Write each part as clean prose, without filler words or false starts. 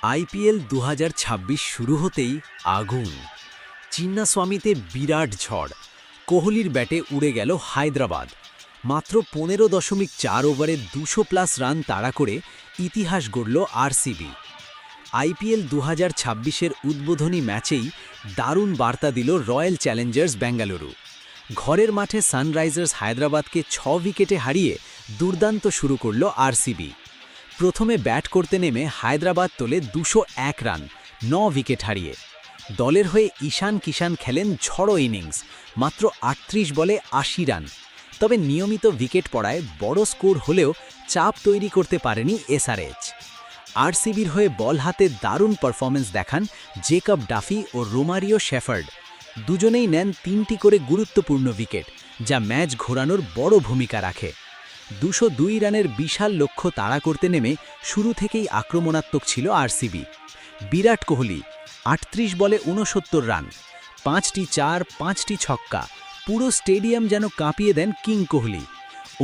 IPL ২০২৬ শুরু হতেই আগুন। চিন্নাস্বামীতে বিরাট ঝড়। কোহলির ব্যাটে উড়ে গেল হায়দ্রাবাদ। মাত্র ১৫.৪ ওভারে ২০০+ রান তাড়া করে ইতিহাস গড়ল আরসিবি। আইপিএল ২০২৬-এর উদ্বোধনী ম্যাচেই দারুণ বার্তা দিল রয়্যাল চ্যালেঞ্জার্স বেঙ্গালুরু। ঘরের মাঠে সানরাইজার্স হায়দ্রাবাদকে ৬ উইকেটে হারিয়ে দুর্দান্ত শুরু করল আরসিবি। প্রথমে ব্যাট করতে নেমে হায়দ্রাবাদ তোলে ২০১ রান, ৯ উইকেট হারিয়ে। দলের হয়ে ঈশান কিষান খেলেন ঝড়ো ইনিংস, মাত্র ৩৮ বলে ৮০ রান। তবে নিয়মিত উইকেট পড়ায় বড় স্কোর হলেও চাপ তৈরি করতে পারেনি এসআরএইচ। আরসিবির হয়ে বল হাতে দারুণ পারফরম্যান্স দেখান জেকব ডাফি ও রোমারিও শেফার্ড। দুজনেই নেন ৩টি করে গুরুত্বপূর্ণ উইকেট, যা ম্যাচ ঘোরানোর বড় ভূমিকা রাখে। ২০২ রানের বিশাল লক্ষ্য তাড়া করতে নেমে শুরু থেকেই আক্রমণাত্মক ছিল আরসিবি। বিরাট কোহলি ৩৮ বলে ৬৯ রান, ৫টি চার, ৫টি ছক্কা, পুরো স্টেডিয়াম যেন কাঁপিয়ে দেন কিং কোহলি।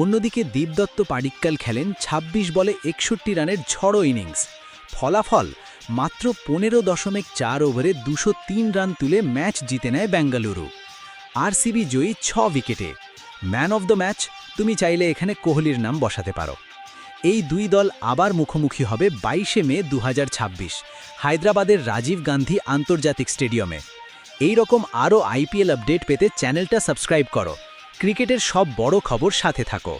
অন্যদিকে দীপদত্ত পাডিক্কাল খেলেন ২৬ বলে ৬১ রানের ঝড়ো ইনিংস। ফলাফল মাত্র ১৫.৪ ওভারে ২০৩ রান তুলে ম্যাচ জিতে নেয় বেঙ্গালুরু। আরসিবি জয়ী ৬ উইকেটে। ম্যান অফ দ্য ম্যাচ তুমি চাইলে এখানে কোহলির নাম বসাতে পারো। এই দুই দল আবার মুখোমুখি হবে ২২শে মে ২০২৬ হায়দ্রাবাদের রাজীব গান্ধী আন্তর্জাতিক স্টেডিয়ামে। এই রকম আরও আইপিএল আপডেট পেতে চ্যানেলটা সাবস্ক্রাইব করো। ক্রিকেটের সব বড় খবর সাথে থাকো।